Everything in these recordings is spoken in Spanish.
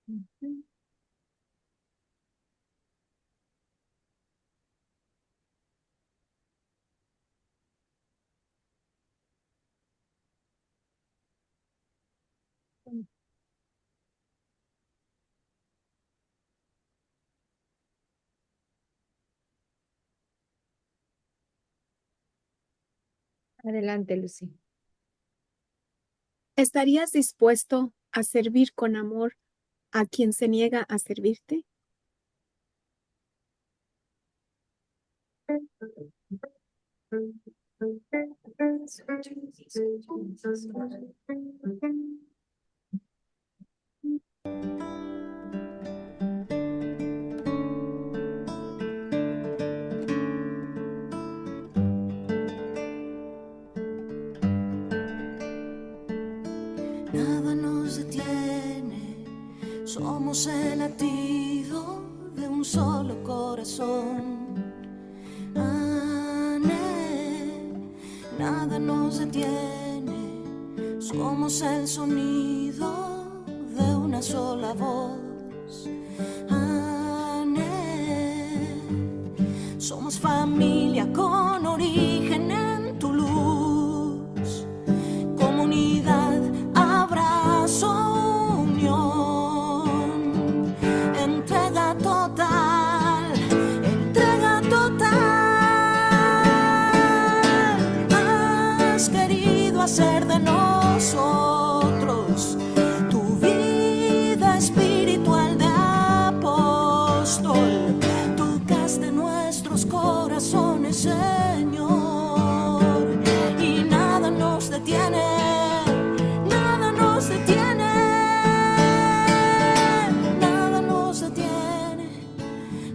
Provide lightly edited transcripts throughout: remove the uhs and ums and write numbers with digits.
Ujú. Adelante, Lucy. ¿Estarías dispuesto a servir con amor a quien se niega a servirte? Nada nos detiene, somos el latido de un solo corazón. Nada nos detiene, somos el sonido de una sola voz. Somos familia con origen en tu luz, comunidad, abrazo, unión, entrega total, entrega total. Has querido hacer de nosotros tu vida espiritual de apóstol. Tocaste nuestros corazones, Señor, y nada nos detiene. Nada nos detiene, nada nos detiene,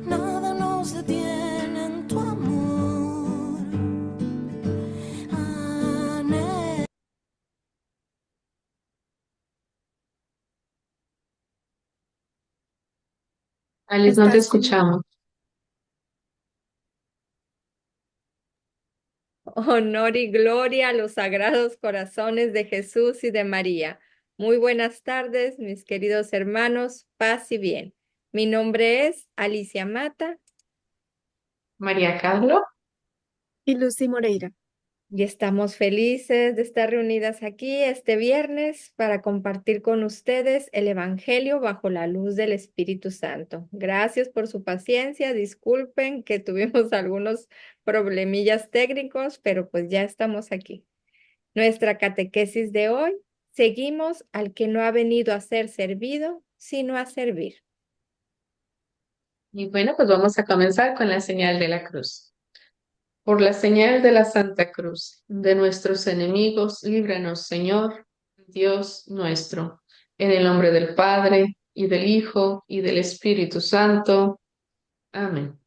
nada nos detiene en tu amor. Alice, no te ¿Estás bien? escuchamos. Honor y gloria a los sagrados corazones de Jesús y de María. Muy buenas tardes, mis queridos hermanos, paz y bien. Mi nombre es Alicia Mata María Carlos, Y Lucy Moreira. y estamos felices de estar reunidas aquí este viernes para compartir con ustedes el Evangelio bajo la luz del Espíritu Santo. Gracias por su paciencia, disculpen que tuvimos algunos problemillas técnicos, pero pues ya estamos aquí. Nuestra catequesis de hoy, seguimos al que no ha venido a ser servido, sino a servir. y bueno, pues vamos a comenzar con la señal de la cruz. Por la señal de la Santa Cruz, de nuestros enemigos, líbranos, Señor, Dios nuestro, en el nombre del Padre, y del Hijo, y del Espíritu Santo. Amén.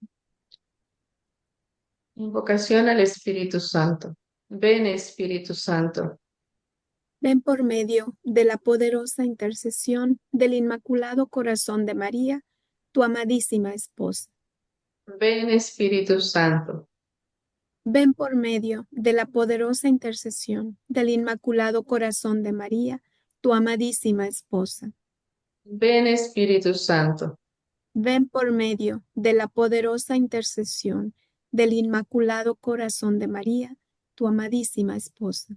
Invocación al Espíritu Santo. Ven, Espíritu Santo. Ven por medio de la poderosa intercesión del Inmaculado Corazón de María, tu amadísima esposa. Ven, Espíritu Santo. Ven por medio de la poderosa intercesión del Inmaculado Corazón de María, tu amadísima esposa. Ven, Espíritu Santo. Ven por medio de la poderosa intercesión del Inmaculado Corazón de María, tu amadísima esposa.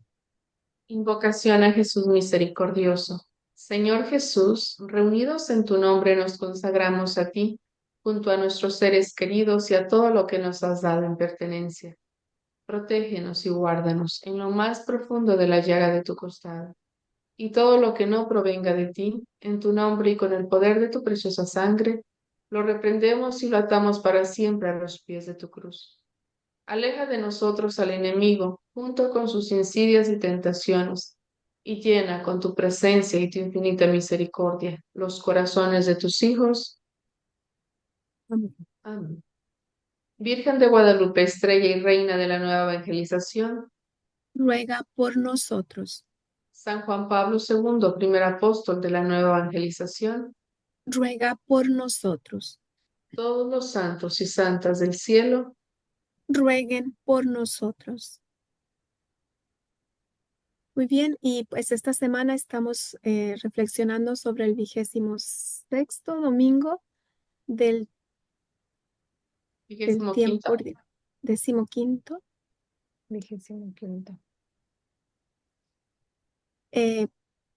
Invocación a Jesús misericordioso. Señor Jesús, reunidos en tu nombre nos consagramos a ti, junto a nuestros seres queridos y a todo lo que nos has dado en pertenencia. Protégenos y guárdanos en lo más profundo de la llaga de tu costado. Y todo lo que no provenga de ti, en tu nombre y con el poder de tu preciosa sangre, lo reprendemos y lo atamos para siempre a los pies de tu cruz. Aleja de nosotros al enemigo, junto con sus insidias y tentaciones, y llena con tu presencia y tu infinita misericordia los corazones de tus hijos. Amén. Amén. Virgen de Guadalupe, estrella y reina de la nueva evangelización, Ruega por nosotros. San Juan Pablo II, primer apóstol de la nueva evangelización, Ruega por nosotros. todos los santos y santas del cielo, Rueguen por nosotros. Muy bien, y pues esta semana estamos reflexionando sobre el 26º domingo del, del 25º. tiempo 15º. 25º.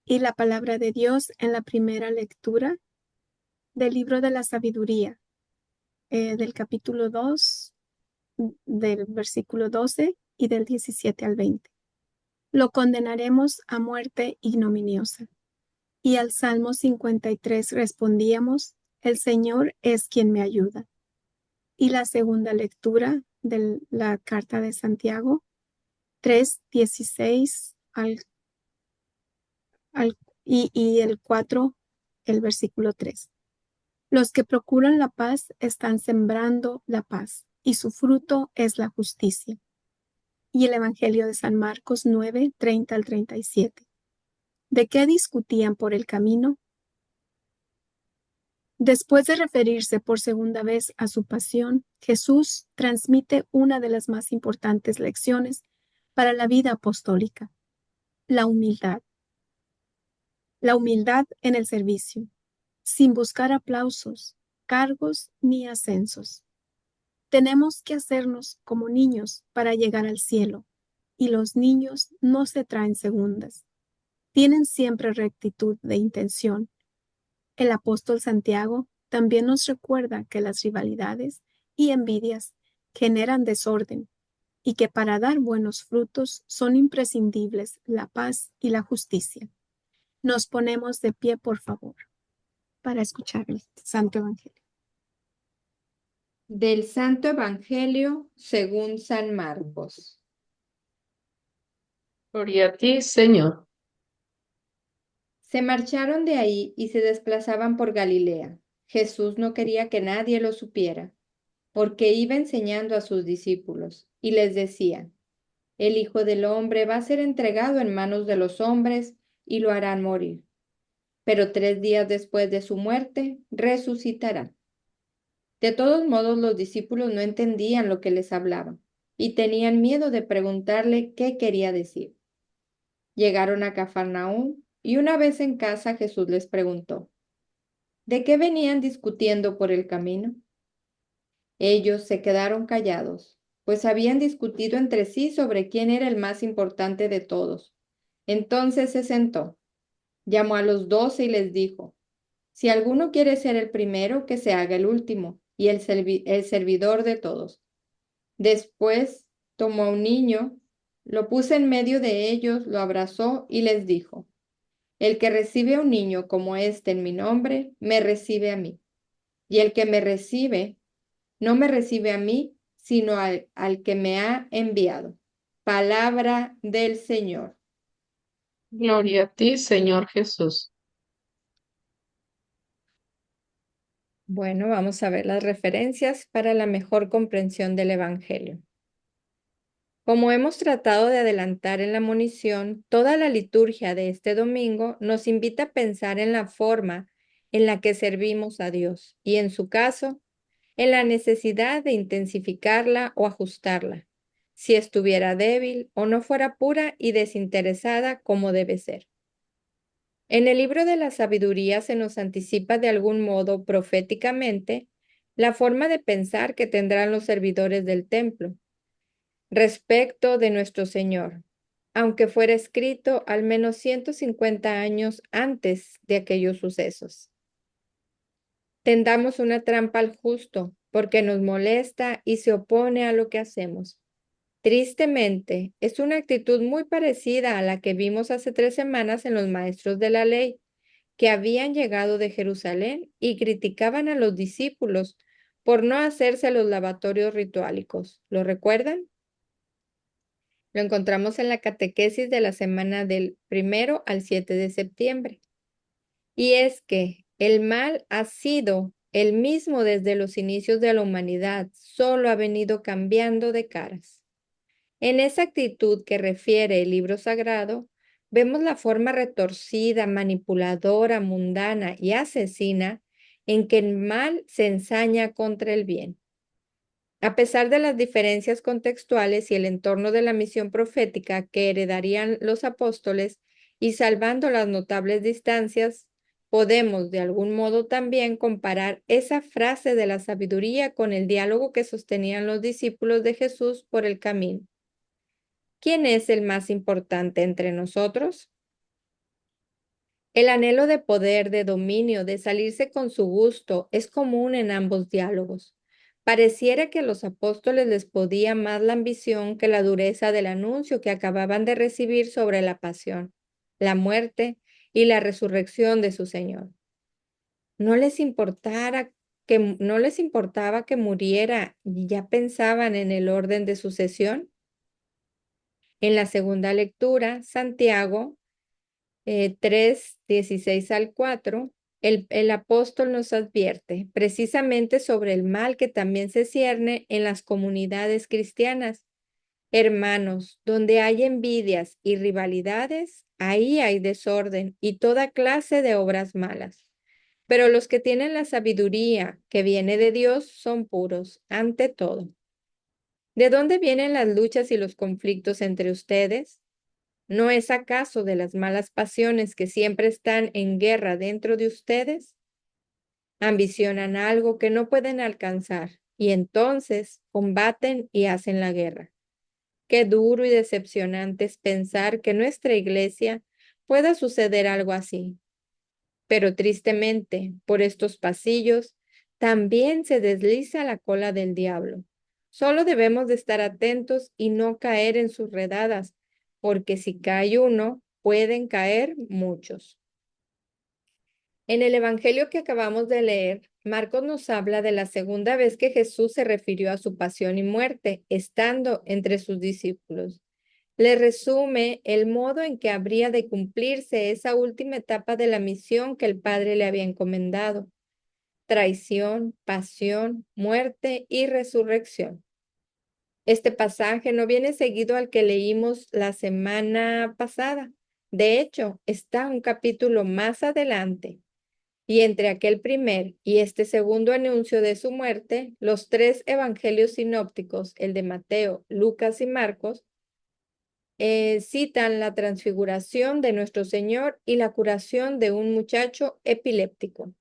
Y la palabra de Dios en la primera lectura del libro de la sabiduría, del capítulo 2, del versículo 12 y del 17 al 20. Lo condenaremos a muerte ignominiosa. Y al Salmo 53 respondíamos, el Señor es quien me ayuda. Y la segunda lectura de la carta de Santiago, 3:16 y el 4, el versículo 3. Los que procuran la paz están sembrando la paz, y su fruto es la justicia. Y el Evangelio de San Marcos 9:30 al 37. ¿De qué discutían por el camino? Después de referirse por segunda vez a su pasión, Jesús transmite una de las más importantes lecciones para la vida apostólica, la humildad. La humildad en el servicio, sin buscar aplausos, cargos ni ascensos. Tenemos que hacernos como niños para llegar al cielo, y los niños no se traen segundas. Tienen siempre rectitud de intención. El apóstol Santiago también nos recuerda que las rivalidades y envidias generan desorden y que para dar buenos frutos son imprescindibles la paz y la justicia. Nos ponemos de pie, por favor, para escuchar el Santo Evangelio. Del Santo Evangelio según San Marcos. Gloria a ti, Señor. Se marcharon de ahí y se desplazaban por Galilea. Jesús no quería que nadie lo supiera, porque iba enseñando a sus discípulos, y les decía, el Hijo del Hombre va a ser entregado en manos de los hombres y lo harán morir. Pero 3 días después de su muerte, resucitará. De todos modos, los discípulos no entendían lo que les hablaba y tenían miedo de preguntarle qué quería decir. Llegaron a Cafarnaúm y una vez en casa Jesús les preguntó, ¿de qué venían discutiendo por el camino? Ellos se quedaron callados, pues habían discutido entre sí sobre quién era el más importante de todos. Entonces se sentó, llamó a los 12 y les dijo, si alguno quiere ser el primero, que se haga el último y el servidor de todos. Después tomó a un niño, lo puso en medio de ellos, lo abrazó y les dijo, el que recibe a un niño como este en mi nombre, me recibe a mí. Y el que me recibe, no me recibe a mí, sino al que me ha enviado. Palabra del Señor. Gloria a ti, Señor Jesús. Bueno, vamos a ver las referencias para la mejor comprensión del Evangelio. Como hemos tratado de adelantar en la monición, toda la liturgia de este domingo nos invita a pensar en la forma en la que servimos a Dios y, en su caso, en la necesidad de intensificarla o ajustarla, si estuviera débil o no fuera pura y desinteresada como debe ser. En el libro de la sabiduría se nos anticipa de algún modo proféticamente la forma de pensar que tendrán los servidores del templo respecto de nuestro Señor, aunque fuera escrito al menos 150 años antes de aquellos sucesos. Tendamos una trampa al justo, porque nos molesta y se opone a lo que hacemos. Tristemente, es una actitud muy parecida a la que vimos hace 3 semanas en los maestros de la ley, que habían llegado de Jerusalén y criticaban a los discípulos por no hacerse los lavatorios rituálicos. ¿Lo recuerdan? Lo encontramos en la catequesis de la semana del 1 al 7 de septiembre. Y es que el mal ha sido el mismo desde los inicios de la humanidad, solo ha venido cambiando de caras. En esa actitud que refiere el libro sagrado, vemos la forma retorcida, manipuladora, mundana y asesina en que el mal se ensaña contra el bien. A pesar de las diferencias contextuales y el entorno de la misión profética que heredarían los apóstoles, y salvando las notables distancias, podemos de algún modo también comparar esa frase de la sabiduría con el diálogo que sostenían los discípulos de Jesús por el camino. ¿Quién es el más importante entre nosotros? El anhelo de poder, de dominio, de salirse con su gusto es común en ambos diálogos. Pareciera que a los apóstoles les podía más la ambición que la dureza del anuncio que acababan de recibir sobre la pasión, la muerte y la resurrección de su Señor. No les importaba que muriera y ya pensaban en el orden de sucesión. En la segunda lectura, Santiago 3, 16 al 4, el apóstol nos advierte precisamente sobre el mal que también se cierne en las comunidades cristianas. Hermanos, donde hay envidias y rivalidades, ahí hay desorden y toda clase de obras malas. Pero los que tienen la sabiduría que viene de Dios son puros, ante todo. ¿De dónde vienen las luchas y los conflictos entre ustedes? ¿No es acaso de las malas pasiones que siempre están en guerra dentro de ustedes? Ambicionan algo que no pueden alcanzar y entonces combaten y hacen la guerra. Qué duro y decepcionante es pensar que en nuestra iglesia pueda suceder algo así. Pero tristemente, por estos pasillos, también se desliza la cola del diablo. Solo debemos de estar atentos y no caer en sus redadas, porque si cae uno, pueden caer muchos. En el Evangelio que acabamos de leer, Marcos nos habla de la segunda vez que Jesús se refirió a su pasión y muerte, estando entre sus discípulos. Le resume el modo en que habría de cumplirse esa última etapa de la misión que el Padre le había encomendado: traición, pasión, muerte y resurrección. Este pasaje no viene seguido al que leímos la semana pasada. De hecho, está un capítulo más adelante. Y entre aquel primer y este segundo anuncio de su muerte, los tres evangelios sinópticos, el de Mateo, Lucas y Marcos, citan la transfiguración de nuestro Señor y la curación de un muchacho epiléptico.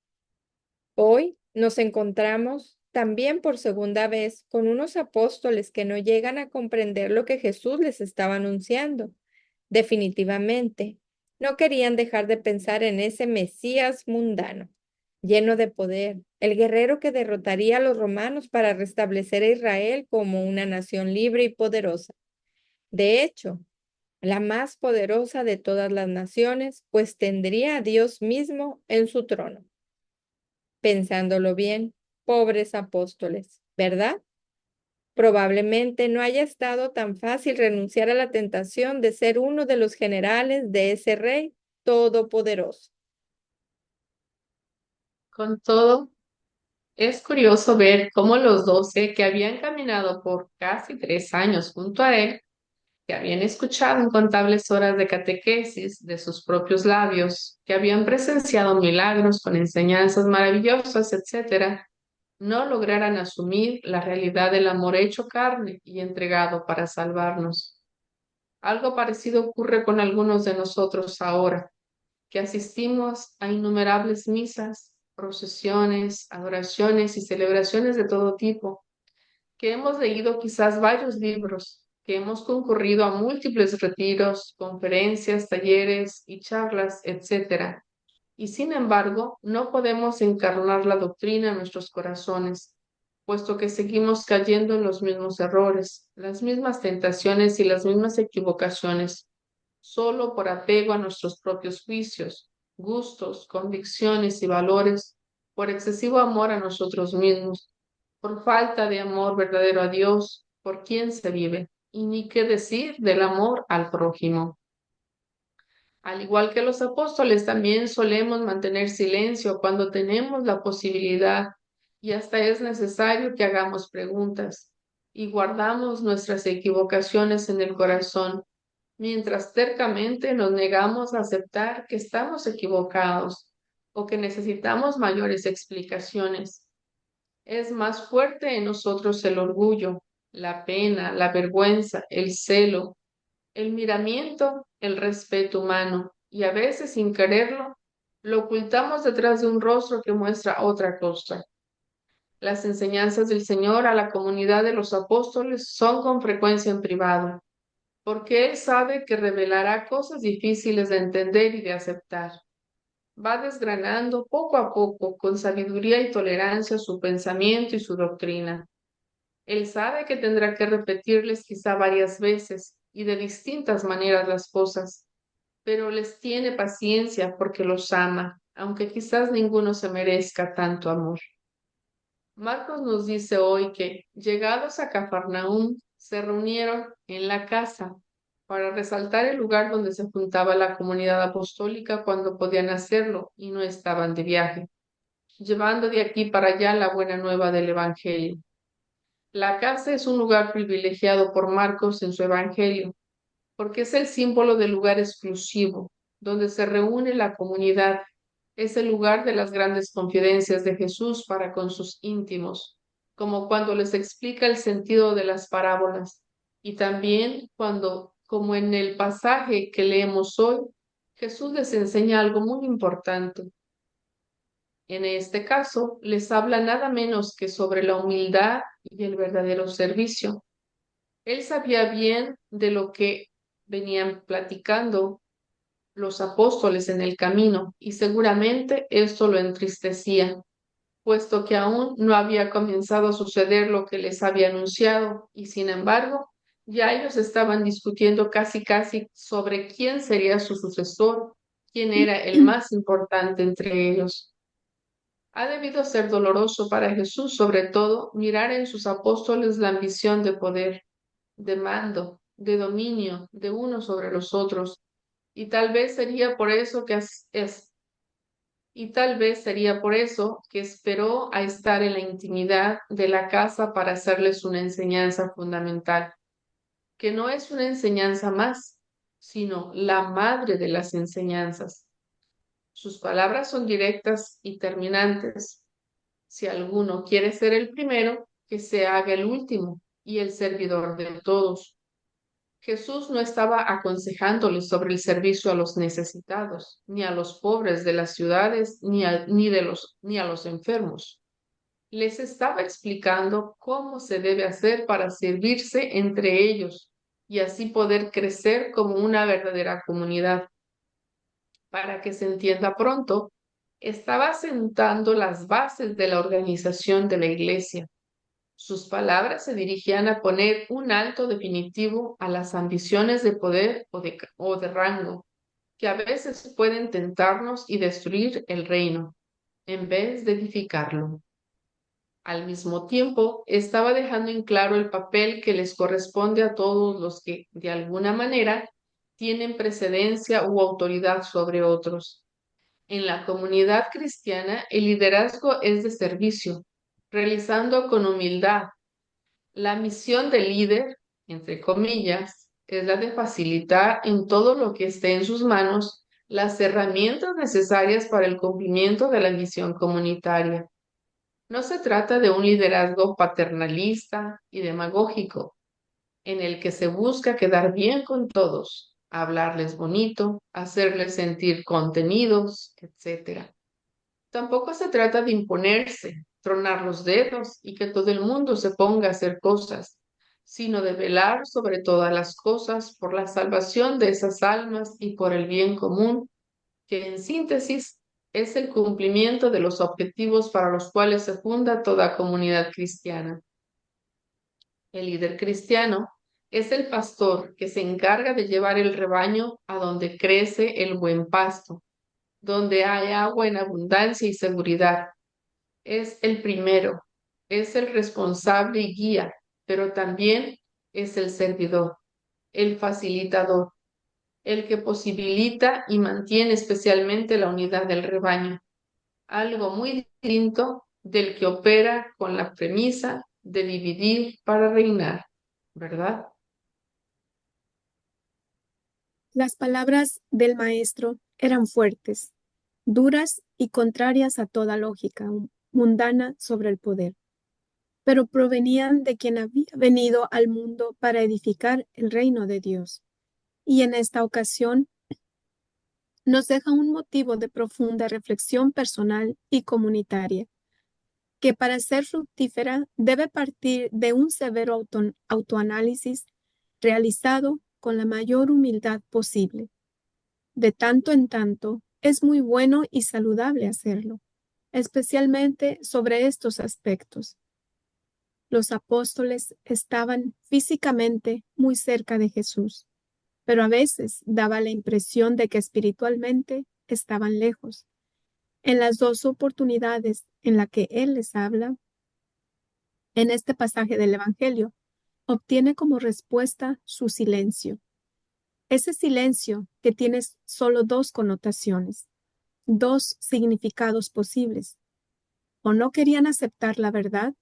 Hoy nos encontramos también por segunda vez con unos apóstoles que no llegan a comprender lo que Jesús les estaba anunciando. Definitivamente, no querían dejar de pensar en ese Mesías mundano, lleno de poder, el guerrero que derrotaría a los romanos para restablecer a Israel como una nación libre y poderosa. De hecho, la más poderosa de todas las naciones, pues tendría a Dios mismo en su trono. Pensándolo bien, pobres apóstoles, ¿verdad? Probablemente no haya estado tan fácil renunciar a la tentación de ser uno de los generales de ese rey todopoderoso. Con todo, es curioso ver cómo los 12 que habían caminado por casi 3 años junto a él, que habían escuchado incontables horas de catequesis de sus propios labios, que habían presenciado milagros con enseñanzas maravillosas, etcétera, no lograran asumir la realidad del amor hecho carne y entregado para salvarnos. Algo parecido ocurre con algunos de nosotros ahora, que asistimos a innumerables misas, procesiones, adoraciones y celebraciones de todo tipo, que hemos leído quizás varios libros, que hemos concurrido a múltiples retiros, conferencias, talleres y charlas, etcétera. Y sin embargo, no podemos encarnar la doctrina en nuestros corazones, puesto que seguimos cayendo en los mismos errores, las mismas tentaciones y las mismas equivocaciones, solo por apego a nuestros propios juicios, gustos, convicciones y valores, por excesivo amor a nosotros mismos, por falta de amor verdadero a Dios, por quien se vive, y ni qué decir del amor al prójimo. Al igual que los apóstoles, también solemos mantener silencio cuando tenemos la posibilidad y hasta es necesario que hagamos preguntas y guardamos nuestras equivocaciones en el corazón, mientras tercamente nos negamos a aceptar que estamos equivocados o que necesitamos mayores explicaciones. Es más fuerte en nosotros el orgullo, la pena, la vergüenza, el celo, el miramiento, el respeto humano, y a veces sin quererlo, lo ocultamos detrás de un rostro que muestra otra cosa. Las enseñanzas del Señor a la comunidad de los apóstoles son con frecuencia en privado, porque Él sabe que revelará cosas difíciles de entender y de aceptar. Va desgranando poco a poco, con sabiduría y tolerancia, su pensamiento y su doctrina. Él sabe que tendrá que repetirles quizá varias veces y de distintas maneras las cosas, pero les tiene paciencia porque los ama, aunque quizás ninguno se merezca tanto amor. Marcos nos dice hoy que, llegados a Cafarnaúm, se reunieron en la casa para resaltar el lugar donde se juntaba la comunidad apostólica cuando podían hacerlo y no estaban de viaje, llevando de aquí para allá la buena nueva del Evangelio. La casa es un lugar privilegiado por Marcos en su Evangelio, porque es el símbolo del lugar exclusivo, donde se reúne la comunidad. Es el lugar de las grandes confidencias de Jesús para con sus íntimos, como cuando les explica el sentido de las parábolas, y también cuando, como en el pasaje que leemos hoy, Jesús les enseña algo muy importante. En este caso, les habla nada menos que sobre la humildad y el verdadero servicio. Él sabía bien de lo que venían platicando los apóstoles en el camino, y seguramente esto lo entristecía, puesto que aún no había comenzado a suceder lo que les había anunciado, y sin embargo, ya ellos estaban discutiendo casi sobre quién sería su sucesor, quién era el más importante entre ellos. Ha debido ser doloroso para Jesús, sobre todo, mirar en sus apóstoles la ambición de poder, de mando, de dominio de unos sobre los otros, y tal vez sería por eso que y tal vez sería por eso que esperó a estar en la intimidad de la casa para hacerles una enseñanza fundamental, que no es una enseñanza más, sino la madre de las enseñanzas. Sus palabras son directas y terminantes. Si alguno quiere ser el primero, que se haga el último y el servidor de todos. Jesús no estaba aconsejándoles sobre el servicio a los necesitados, ni a los pobres de las ciudades, ni a los enfermos. Les estaba explicando cómo se debe hacer para servirse entre ellos y así poder crecer como una verdadera comunidad. Para que se entienda pronto, estaba sentando las bases de la organización de la iglesia. Sus palabras se dirigían a poner un alto definitivo a las ambiciones de poder o de rango, que a veces pueden tentarnos y destruir el reino, en vez de edificarlo. Al mismo tiempo, estaba dejando en claro el papel que les corresponde a todos los que, de alguna manera, tienen precedencia u autoridad sobre otros. En la comunidad cristiana, el liderazgo es de servicio, realizando con humildad. La misión del líder, entre comillas, es la de facilitar en todo lo que esté en sus manos las herramientas necesarias para el cumplimiento de la misión comunitaria. No se trata de un liderazgo paternalista y demagógico, en el que se busca quedar bien con todos, hablarles bonito, hacerles sentir contenidos, etc. Tampoco se trata de imponerse, tronar los dedos y que todo el mundo se ponga a hacer cosas, sino de velar sobre todas las cosas por la salvación de esas almas y por el bien común, que en síntesis es el cumplimiento de los objetivos para los cuales se funda toda comunidad cristiana. El líder cristiano es el pastor que se encarga de llevar el rebaño a donde crece el buen pasto, donde hay agua en abundancia y seguridad. Es el primero, es el responsable y guía, pero también es el servidor, el facilitador, el que posibilita y mantiene especialmente la unidad del rebaño, algo muy distinto del que opera con la premisa de dividir para reinar, ¿verdad? Las palabras del maestro eran fuertes, duras y contrarias a toda lógica mundana sobre el poder. pero provenían de quien había venido al mundo para edificar el reino de Dios. Y en esta ocasión nos deja un motivo de profunda reflexión personal y comunitaria, que para ser fructífera debe partir de un severo autoanálisis realizado con la mayor humildad posible. De tanto en tanto, es muy bueno y saludable hacerlo, especialmente sobre estos aspectos. Los apóstoles estaban físicamente muy cerca de Jesús, pero a veces daba la impresión de que espiritualmente estaban lejos. En las dos oportunidades en las que Él les habla, en este pasaje del Evangelio, obtiene como respuesta su silencio. Ese silencio que tiene solo dos connotaciones, dos significados posibles. O no querían aceptar la verdad,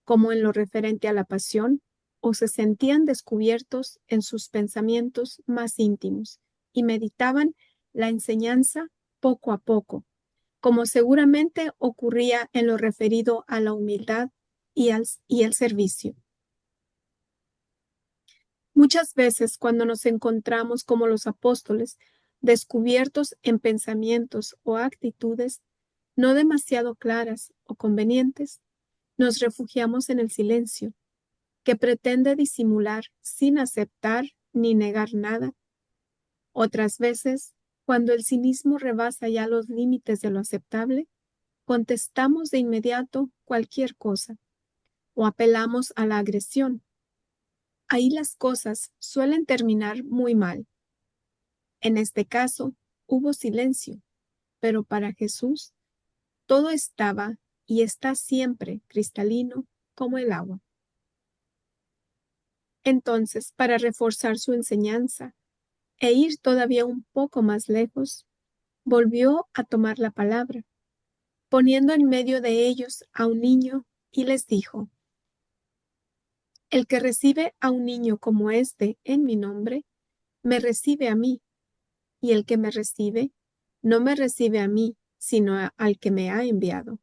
como en lo referente a la pasión, o se sentían descubiertos en sus pensamientos más íntimos y meditaban la enseñanza poco a poco, como seguramente ocurría en lo referido a la humildad y el servicio. Muchas veces cuando nos encontramos como los apóstoles, descubiertos en pensamientos o actitudes no demasiado claras o convenientes, nos refugiamos en el silencio, que pretende disimular sin aceptar ni negar nada. Otras veces, cuando el cinismo rebasa ya los límites de lo aceptable, contestamos de inmediato cualquier cosa o apelamos a la agresión. Ahí las cosas suelen terminar muy mal. En este caso, hubo silencio, pero para Jesús todo estaba y está siempre cristalino como el agua. Entonces, para reforzar su enseñanza e ir todavía un poco más lejos, volvió a tomar la palabra, poniendo en medio de ellos a un niño y les dijo: El que recibe a un niño como este en mi nombre, me recibe a mí, y el que me recibe, no me recibe a mí, sino al que me ha enviado.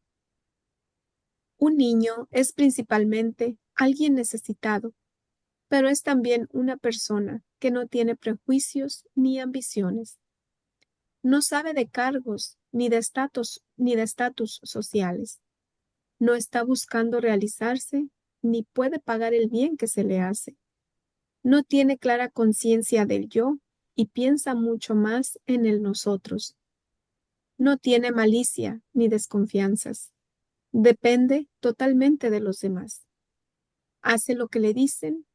Un niño es principalmente alguien necesitado, pero es también una persona que no tiene prejuicios ni ambiciones. No sabe de cargos ni de estatus sociales. No está buscando realizarse ni puede pagar el bien que se le hace. No tiene clara conciencia del yo y piensa mucho más en el nosotros. No tiene malicia ni desconfianzas. Depende totalmente de los demás. Hace lo que le dicen,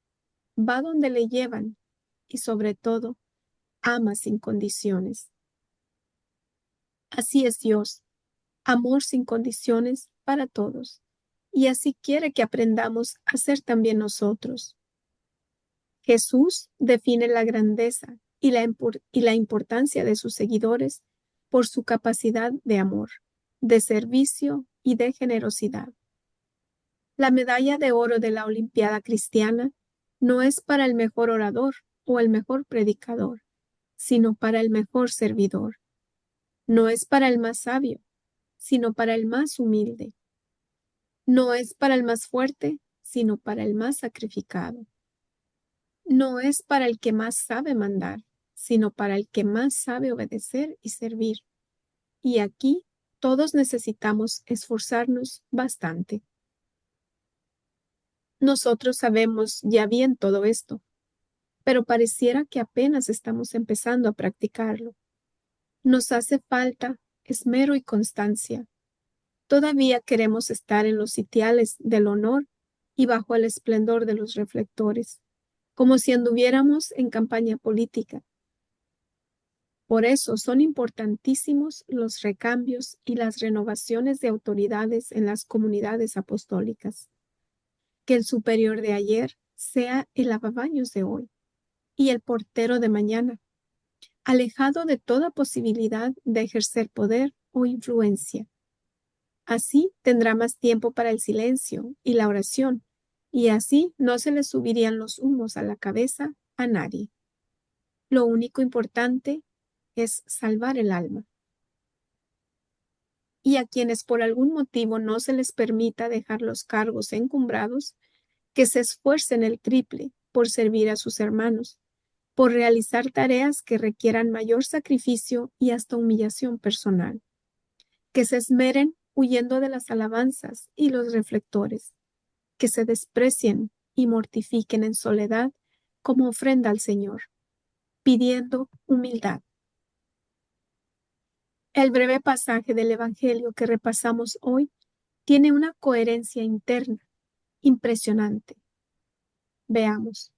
va donde le llevan y sobre todo, ama sin condiciones. Así es Dios, amor sin condiciones para todos. Y así quiere que aprendamos a ser también nosotros. Jesús define la grandeza y la importancia de sus seguidores por su capacidad de amor, de servicio y de generosidad. La medalla de oro de la Olimpiada Cristiana no es para el mejor orador o el mejor predicador, sino para el mejor servidor. No es para el más sabio, sino para el más humilde. No es para el más fuerte, sino para el más sacrificado. No es para el que más sabe mandar, sino para el que más sabe obedecer y servir. Y aquí todos necesitamos esforzarnos bastante. Nosotros sabemos ya bien todo esto, pero pareciera que apenas estamos empezando a practicarlo. Nos hace falta esmero y constancia. Todavía queremos estar en los sitiales del honor y bajo el esplendor de los reflectores, como si anduviéramos en campaña política. Por eso son importantísimos los recambios y las renovaciones de autoridades en las comunidades apostólicas. Que el superior de ayer sea el lavavaños de hoy y el portero de mañana, alejado de toda posibilidad de ejercer poder o influencia. Así tendrá más tiempo para el silencio y la oración, y así no se le subirían los humos a la cabeza a nadie. Lo único importante es salvar el alma. y a quienes por algún motivo no se les permita dejar los cargos encumbrados, que se esfuercen el triple por servir a sus hermanos, por realizar tareas que requieran mayor sacrificio y hasta humillación personal, que se esmeren huyendo de las alabanzas y los reflectores, que se desprecien y mortifiquen en soledad como ofrenda al Señor, pidiendo humildad. El breve pasaje del Evangelio que repasamos hoy tiene una coherencia interna impresionante. Veamos.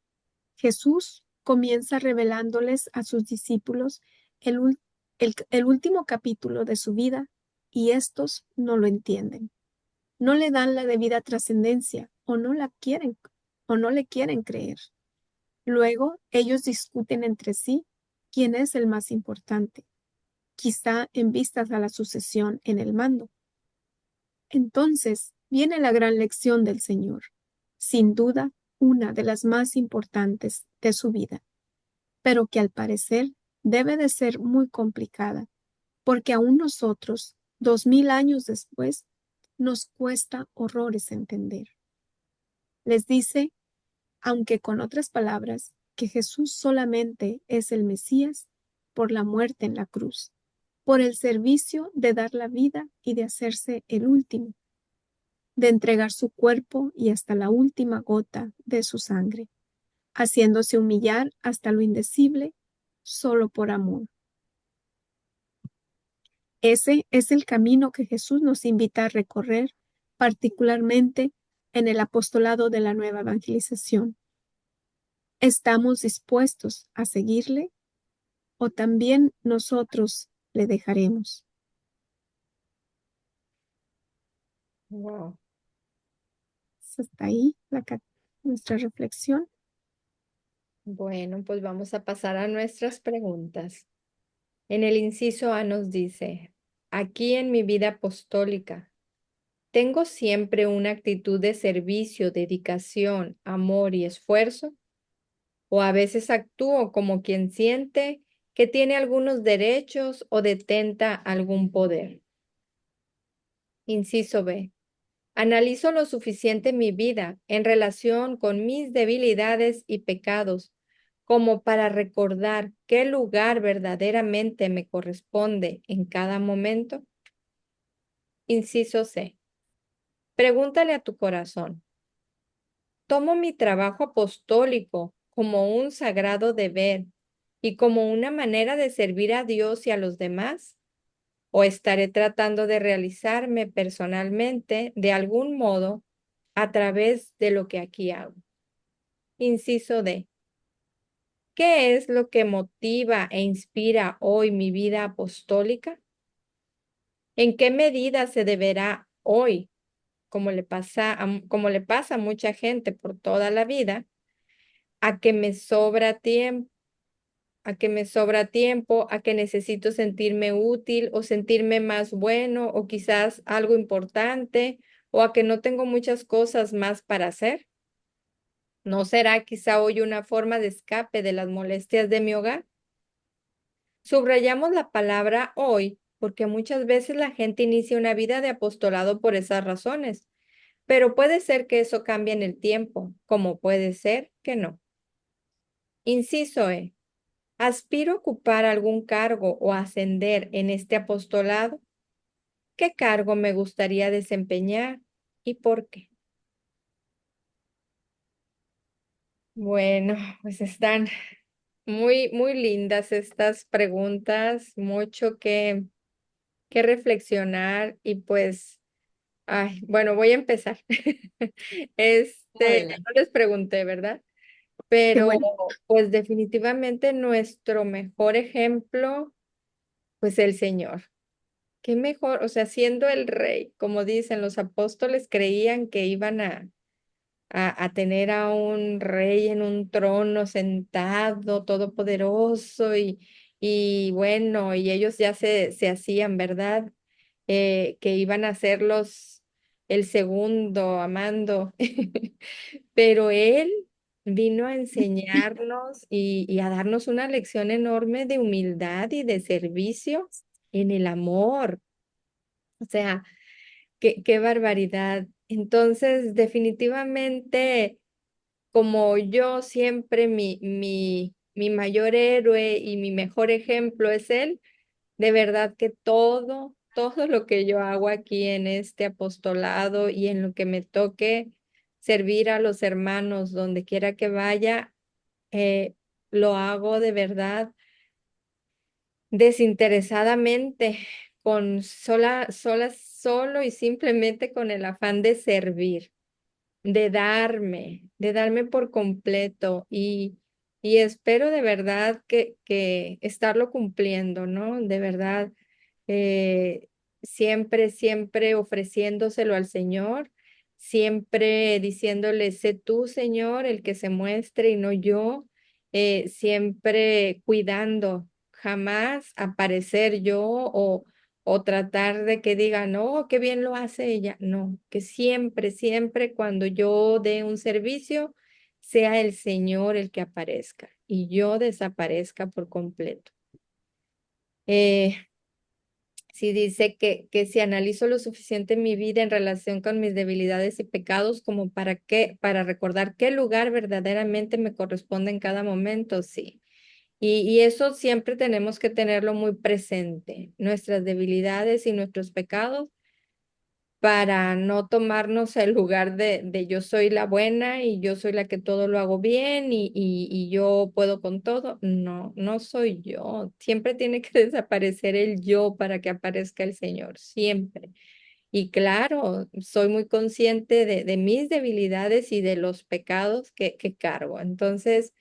Jesús comienza revelándoles a sus discípulos el último capítulo de su vida y estos no lo entienden. No le dan la debida trascendencia o no la quieren o no le quieren creer. Luego ellos discuten entre sí quién es el más importante, quizá en vistas a la sucesión en el mando. Entonces viene la gran lección del Señor, sin duda una de las más importantes de su vida, pero que al parecer debe de ser muy complicada, porque aún nosotros, 2000 años después, nos cuesta horrores entender. Les dice, aunque con otras palabras, que Jesús solamente es el Mesías por la muerte en la cruz, por el servicio de dar la vida y de hacerse el último, de entregar su cuerpo y hasta la última gota de su sangre, haciéndose humillar hasta lo indecible solo por amor. Ese es el camino que Jesús nos invita a recorrer, particularmente en el apostolado de la nueva evangelización. ¿Estamos dispuestos a seguirle o también nosotros le dejaremos? Wow. Hasta ahí nuestra reflexión. Bueno, pues vamos a pasar a nuestras preguntas. En el inciso A nos dice, aquí en mi vida apostólica, ¿tengo siempre una actitud de servicio, dedicación, amor y esfuerzo? ¿O a veces actúo como quien siente que tiene algunos derechos o detenta algún poder? Inciso B. Analizo lo suficiente mi vida en relación con mis debilidades y pecados como para recordar qué lugar verdaderamente me corresponde en cada momento. Inciso C. Pregúntale a tu corazón. ¿Tomo mi trabajo apostólico como un sagrado deber y como una manera de servir a Dios y a los demás? ¿O estaré tratando de realizarme personalmente de algún modo a través de lo que aquí hago? Inciso D. ¿Qué es lo que motiva e inspira hoy mi vida apostólica? ¿En qué medida se deberá hoy, como le pasa a mucha gente por toda la vida, a que me sobra tiempo, a que necesito sentirme útil o sentirme más bueno o quizás algo importante o a que no tengo muchas cosas más para hacer? ¿No será quizá hoy una forma de escape de las molestias de mi hogar? Subrayamos la palabra hoy porque muchas veces la gente inicia una vida de apostolado por esas razones, pero puede ser que eso cambie en el tiempo, como puede ser que no. Inciso E. ¿Aspiro a ocupar algún cargo o ascender en este apostolado? ¿Qué cargo me gustaría desempeñar y por qué? Bueno, pues están muy lindas estas preguntas, mucho que reflexionar y pues, ay, bueno, voy a empezar. Adelante. No les pregunté, ¿verdad? Qué Pero bueno. pues definitivamente nuestro mejor ejemplo, pues el Señor. Qué mejor, o sea, siendo el rey, como dicen, los apóstoles creían que iban a tener a un rey en un trono sentado, todopoderoso y bueno, y ellos ya se hacían, ¿verdad? Que iban a ser el segundo amando, pero él vino a enseñarnos y a darnos una lección enorme de humildad y de servicio en el amor. O sea, qué barbaridad. Entonces, definitivamente, como yo siempre, mi mayor héroe y mi mejor ejemplo es él, de verdad que todo lo que yo hago aquí en este apostolado y en lo que me toque servir a los hermanos donde quiera que vaya, eh, lo hago de verdad desinteresadamente, solo y simplemente con el afán de servir, de darme por completo y espero de verdad que estarlo cumpliendo, ¿no? De verdad, eh, siempre ofreciéndoselo al Señor, siempre diciéndole, sé tú, Señor, el que se muestre y no yo, siempre cuidando, jamás aparecer yo o tratar de que digan, no, qué bien lo hace ella. No, que siempre cuando yo dé un servicio, sea el Señor el que aparezca y yo desaparezca por completo. Eh, si dice que si analizo lo suficiente en mi vida en relación con mis debilidades y pecados, como para recordar qué lugar verdaderamente me corresponde en cada momento, sí. Y eso siempre tenemos que tenerlo muy presente, nuestras debilidades y nuestros pecados, para no tomarnos el lugar de yo soy la buena y yo soy la que todo lo hago bien y yo puedo con todo. No, no soy yo. Siempre tiene que desaparecer el yo para que aparezca el Señor, siempre. Y claro, soy muy consciente de mis debilidades y de los pecados que cargo. Entonces,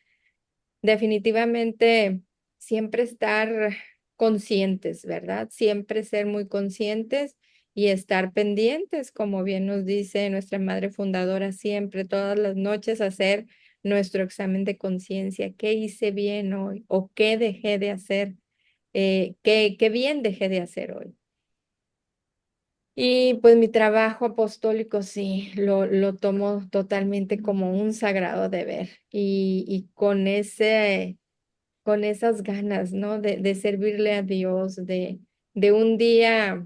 definitivamente, siempre estar conscientes, ¿verdad? Siempre ser muy conscientes y estar pendientes, como bien nos dice nuestra madre fundadora, siempre, todas las noches, hacer nuestro examen de conciencia. ¿Qué hice bien hoy? ¿O qué dejé de hacer? ¿Qué bien dejé de hacer hoy? Y pues mi trabajo apostólico sí, lo tomo totalmente como un sagrado deber y con esas ganas, ¿no? De servirle a Dios, de un día,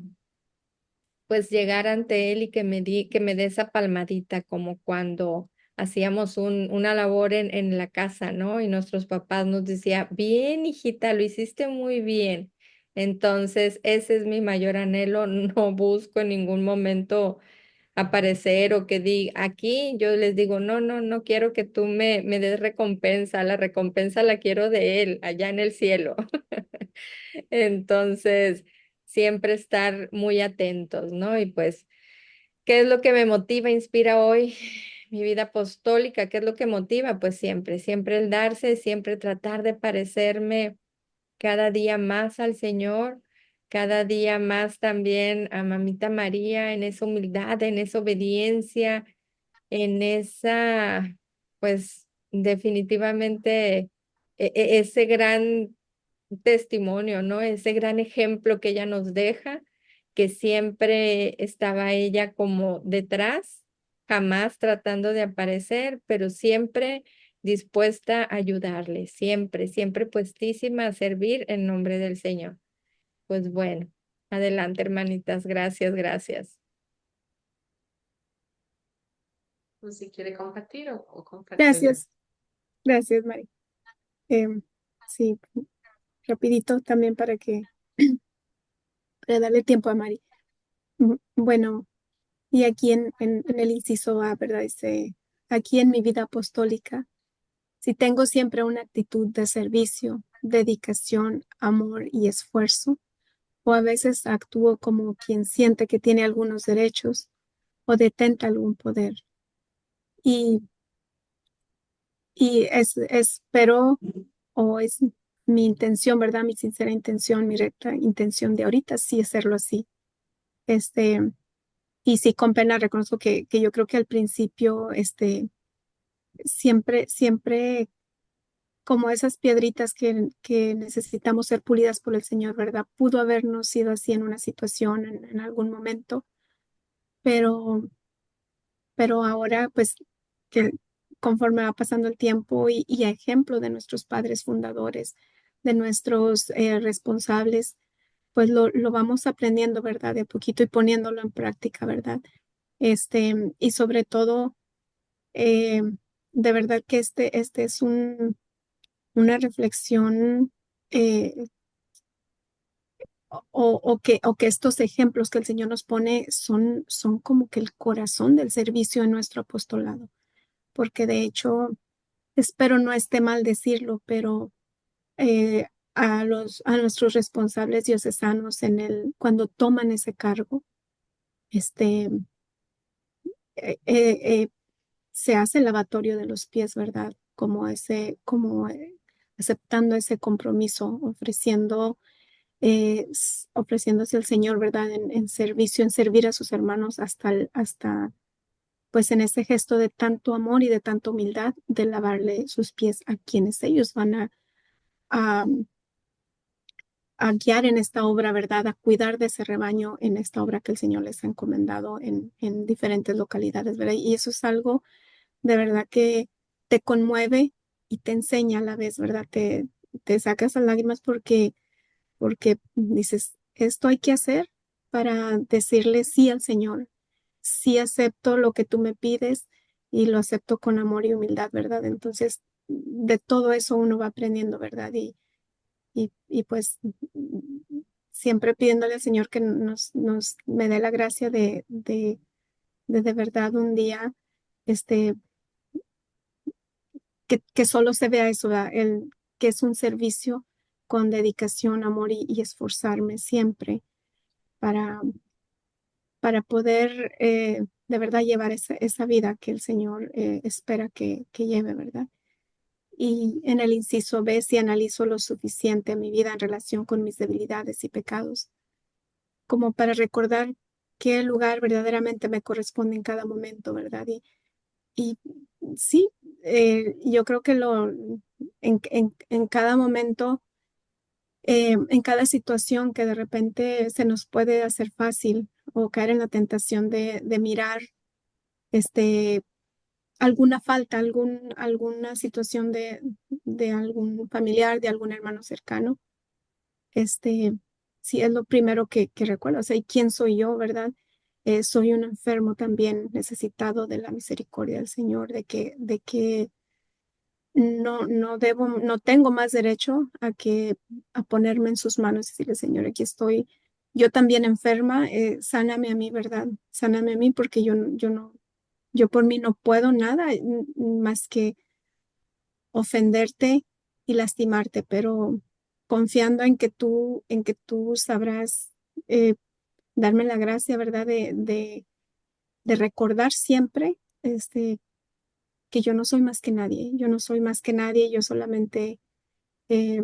pues llegar ante Él y que me dé esa palmadita, como cuando hacíamos una labor en la casa, ¿no? Y nuestros papás nos decía, bien, hijita, lo hiciste muy bien. Entonces, ese es mi mayor anhelo. No busco en ningún momento aparecer o que diga, aquí yo les digo, no quiero que tú me des recompensa, la recompensa la quiero de Él, allá en el cielo. Entonces, siempre estar muy atentos, ¿no? Y pues, ¿qué es lo que me motiva, inspira hoy mi vida apostólica? ¿Qué es lo que motiva? Pues siempre el darse, siempre tratar de parecerme cada día más al Señor, cada día más también a Mamita María, en esa humildad, en esa obediencia, en esa, pues definitivamente ese gran testimonio, ¿no? Ese gran ejemplo que ella nos deja, que siempre estaba ella como detrás, jamás tratando de aparecer, pero siempre dispuesta a ayudarle, siempre puestísima a servir en nombre del Señor. Pues bueno, adelante, hermanitas, gracias. Pues si quiere compartir o comparto yo. Gracias, gracias, Mari. Em, sí, rapidito también para darle tiempo a Mari. Bueno, y aquí en el inciso A, ¿verdad? Dice, aquí en mi vida apostólica, si tengo siempre una actitud de servicio, dedicación, amor y esfuerzo, o a veces actúo como quien siente que tiene algunos derechos o detenta algún poder. Y, espero, o es mi intención, ¿verdad? Mi sincera intención, mi recta intención de ahorita, sí hacerlo así. Este, y sí, con pena reconozco que yo creo que al principio, siempre como esas piedritas que necesitamos ser pulidas por el Señor, ¿verdad? Pudo habernos sido así en una situación, en algún momento, pero, pero ahora, pues, que conforme va pasando el tiempo y a ejemplo de nuestros padres fundadores, de nuestros responsables, pues lo vamos aprendiendo, ¿verdad? De a poquito y poniéndolo en práctica, ¿verdad? Y sobre todo, eh, de verdad que este es una reflexión, o que estos ejemplos que el Señor nos pone son como que el corazón del servicio en nuestro apostolado, porque de hecho, espero no esté mal decirlo, pero eh, a nuestros responsables diocesanos cuando toman ese cargo, este, eh, se hace el lavatorio de los pies, ¿verdad? Como aceptando ese compromiso, ofreciéndose al Señor, ¿verdad? En servicio, en servir a sus hermanos pues en ese gesto de tanto amor y de tanta humildad, de lavarle sus pies a quienes ellos van a, a guiar en esta obra, ¿verdad? A cuidar de ese rebaño en esta obra que el Señor les ha encomendado en diferentes localidades, ¿verdad? Y eso es algo de verdad que te conmueve y te enseña a la vez, ¿verdad? Te sacas las lágrimas porque dices, esto hay que hacer para decirle sí al Señor, sí acepto lo que tú me pides y lo acepto con amor y humildad, ¿verdad? Entonces, de todo eso uno va aprendiendo, ¿verdad? Y pues siempre pidiéndole al Señor que me dé la gracia de verdad un día, este, que solo se vea eso, ¿verdad? Que es un servicio con dedicación, amor y esforzarme siempre para, para poder de verdad llevar esa vida que el Señor espera que lleve, ¿verdad? Y en el inciso B, si analizo lo suficiente mi vida en relación con mis debilidades y pecados, como para recordar qué lugar verdaderamente me corresponde en cada momento, ¿verdad? Y sí, yo creo que en cada momento, en cada situación que de repente se nos puede hacer fácil o caer en la tentación de mirar este, alguna falta, alguna situación de algún familiar, de algún hermano cercano, este, sí es lo primero que recuerdo. O sea, ¿y quién soy yo, verdad? Soy un enfermo también necesitado de la misericordia del Señor, de que no tengo más derecho a ponerme en sus manos y decirle, Señor, aquí estoy, yo también enferma, sáname a mí, ¿verdad? Sáname a mí porque yo por mí no puedo nada más que ofenderte y lastimarte, pero confiando en que tú sabrás darme la gracia, ¿verdad? De recordar siempre, que yo no soy más que nadie, yo no soy más que nadie, yo solamente eh,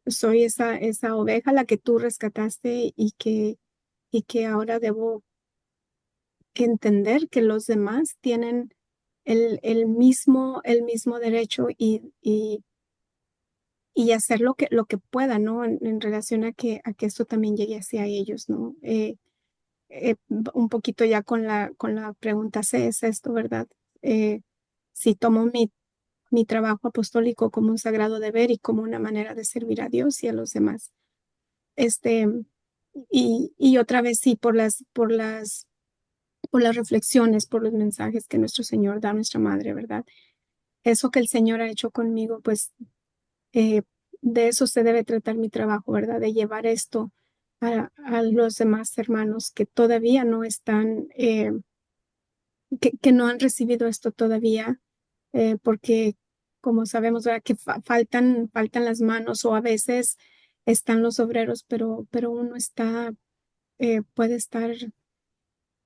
soy esa oveja la que tú rescataste y que ahora debo entender que los demás tienen el mismo derecho y hacer lo que pueda, ¿no? En relación a que esto también llegue hacia ellos, ¿no? Un poquito ya con la pregunta C es esto, ¿verdad? Si tomo mi trabajo apostólico como un sagrado deber y como una manera de servir a Dios y a los demás. Este, y otra vez sí, por las reflexiones, por los mensajes que nuestro Señor da a nuestra Madre, ¿verdad? Eso que el Señor ha hecho conmigo, pues eh, de eso se debe tratar mi trabajo, ¿verdad? De llevar esto a los demás hermanos que todavía no están, que no han recibido esto todavía, porque como sabemos, ¿verdad? Que faltan las manos o a veces están los obreros, pero uno puede estar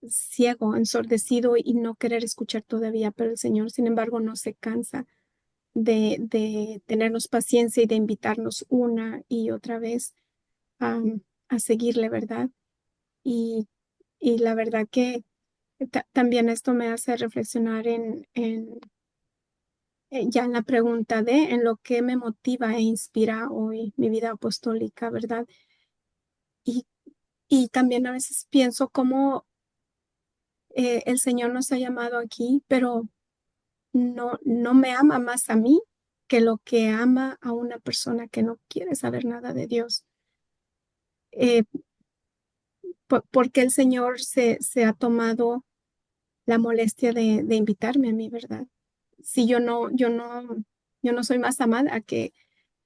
ciego, ensordecido y no querer escuchar todavía, pero el Señor, sin embargo, no se cansa de tenernos paciencia y de invitarnos una y otra vez a, a seguirle, ¿verdad? Y, y la verdad que también esto me hace reflexionar ya en la pregunta en lo que me motiva e inspira hoy mi vida apostólica, ¿verdad? Y, y también a veces pienso cómo el Señor nos ha llamado aquí, pero no me ama más a mí que lo que ama a una persona que no quiere saber nada de Dios. eh, ¿por qué el Señor se ha tomado la molestia de invitarme a mí, ¿verdad? Si yo no soy más amada que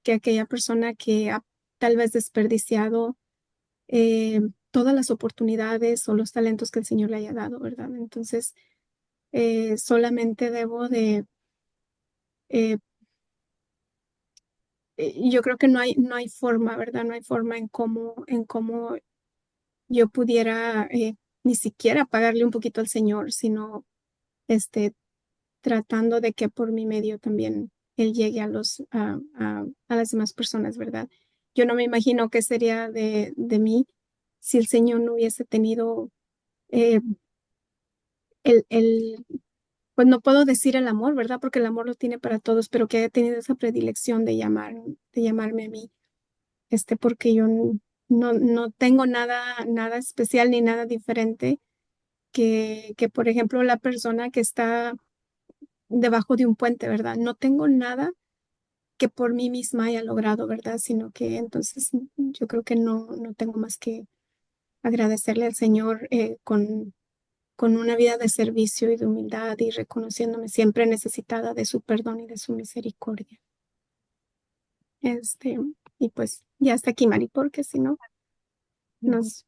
aquella persona que ha tal vez desperdiciado eh, todas las oportunidades o los talentos que el Señor le haya dado, ¿verdad? Entonces, solamente debo eh, yo creo que no hay forma, ¿verdad? No hay forma en cómo yo pudiera ni siquiera pagarle un poquito al Señor, sino este, tratando de que por mi medio también Él llegue a las demás personas, ¿verdad? Yo no me imagino qué sería de mí si el Señor no hubiese tenido eh, el, pues no puedo decir el amor, ¿verdad? Porque el amor lo tiene para todos, pero que haya tenido esa predilección de llamarme a mí, porque yo no tengo nada especial ni nada diferente que, por ejemplo, la persona que está debajo de un puente, ¿verdad? No tengo nada que por mí misma haya logrado, ¿verdad? Sino que entonces yo creo que no tengo más que agradecerle al Señor con una vida de servicio y de humildad y reconociéndome siempre necesitada de su perdón y de su misericordia. Este, y pues ya hasta aquí, Mari, porque si no, nos,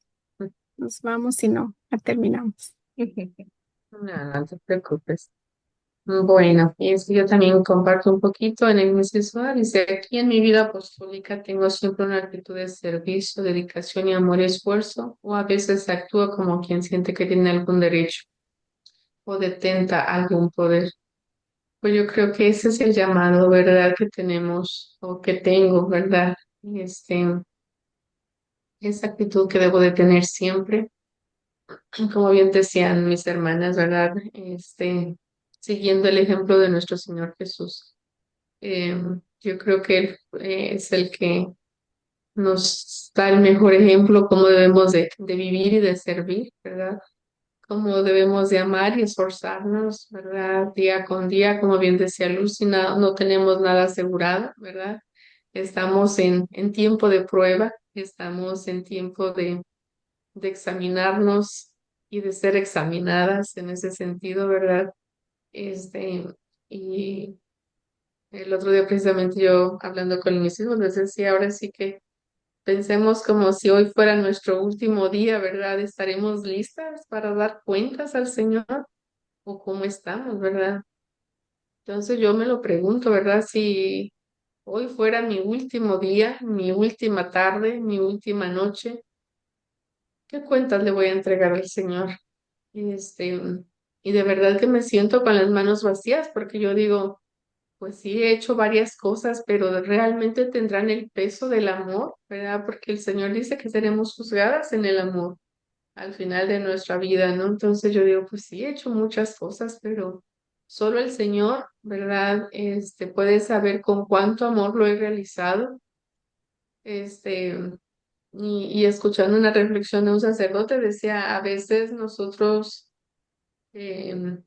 nos vamos y no terminamos. No, no te preocupes. Bueno, y es que yo también comparto un poquito en el mensaje. Dice, aquí en mi vida apostólica tengo siempre una actitud de servicio, dedicación y amor y esfuerzo, o a veces actúo como quien siente que tiene algún derecho o detenta algún poder. Pues yo creo que ese es el llamado, ¿verdad? Que tenemos o que tengo, ¿verdad? Esa actitud que debo de tener siempre, como bien decían mis hermanas, ¿verdad? Siguiendo el ejemplo de nuestro Señor Jesús. Yo creo que Él es el que nos da el mejor ejemplo, cómo debemos de vivir y de servir, ¿verdad? Cómo debemos de amar y esforzarnos, ¿verdad? Día con día, como bien decía Lucy, no tenemos nada asegurado, ¿verdad? Estamos en tiempo de prueba, estamos en tiempo de examinarnos y de ser examinadas en ese sentido, ¿verdad? Y el otro día precisamente yo hablando con mis hijos les decía, ahora sí que pensemos como si hoy fuera nuestro último día, ¿verdad? ¿Estaremos listas para dar cuentas al Señor o cómo estamos, ¿verdad? Entonces yo me lo pregunto, ¿verdad? Si hoy fuera mi último día, mi última tarde, mi última noche, ¿qué cuentas le voy a entregar al Señor? Y y de verdad que me siento con las manos vacías porque yo digo, pues sí, he hecho varias cosas, pero realmente tendrán el peso del amor, ¿verdad? Porque el Señor dice que seremos juzgadas en el amor al final de nuestra vida, ¿no? Entonces yo digo, pues sí, he hecho muchas cosas, pero solo el Señor, ¿verdad? Puede saber con cuánto amor lo he realizado. Este, y escuchando una reflexión de un sacerdote, decía, a veces nosotros em,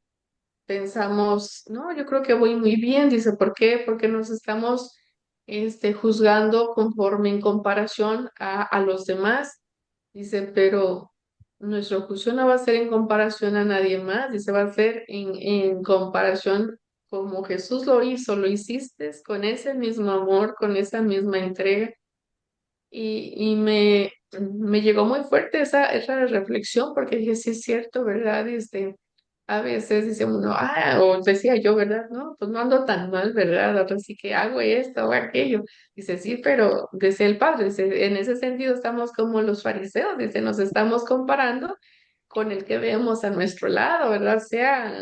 pensamos, no, yo creo que voy muy bien, dice, ¿por qué? Porque nos estamos juzgando conforme en comparación a los demás, dice, pero nuestro juicio no va a ser en comparación a nadie más, dice, va a ser en comparación como Jesús lo hizo, lo hiciste con ese mismo amor, con esa misma entrega. Y me llegó muy fuerte esa reflexión porque dije, sí es cierto, ¿verdad? A veces dice uno, o decía yo, ¿verdad? No, pues no ando tan mal, ¿verdad? Ahora sí que hago esto o aquello. Dice, sí, pero decía el padre, dice, en ese sentido estamos como los fariseos, dice, nos estamos comparando con el que vemos a nuestro lado, ¿verdad? Sea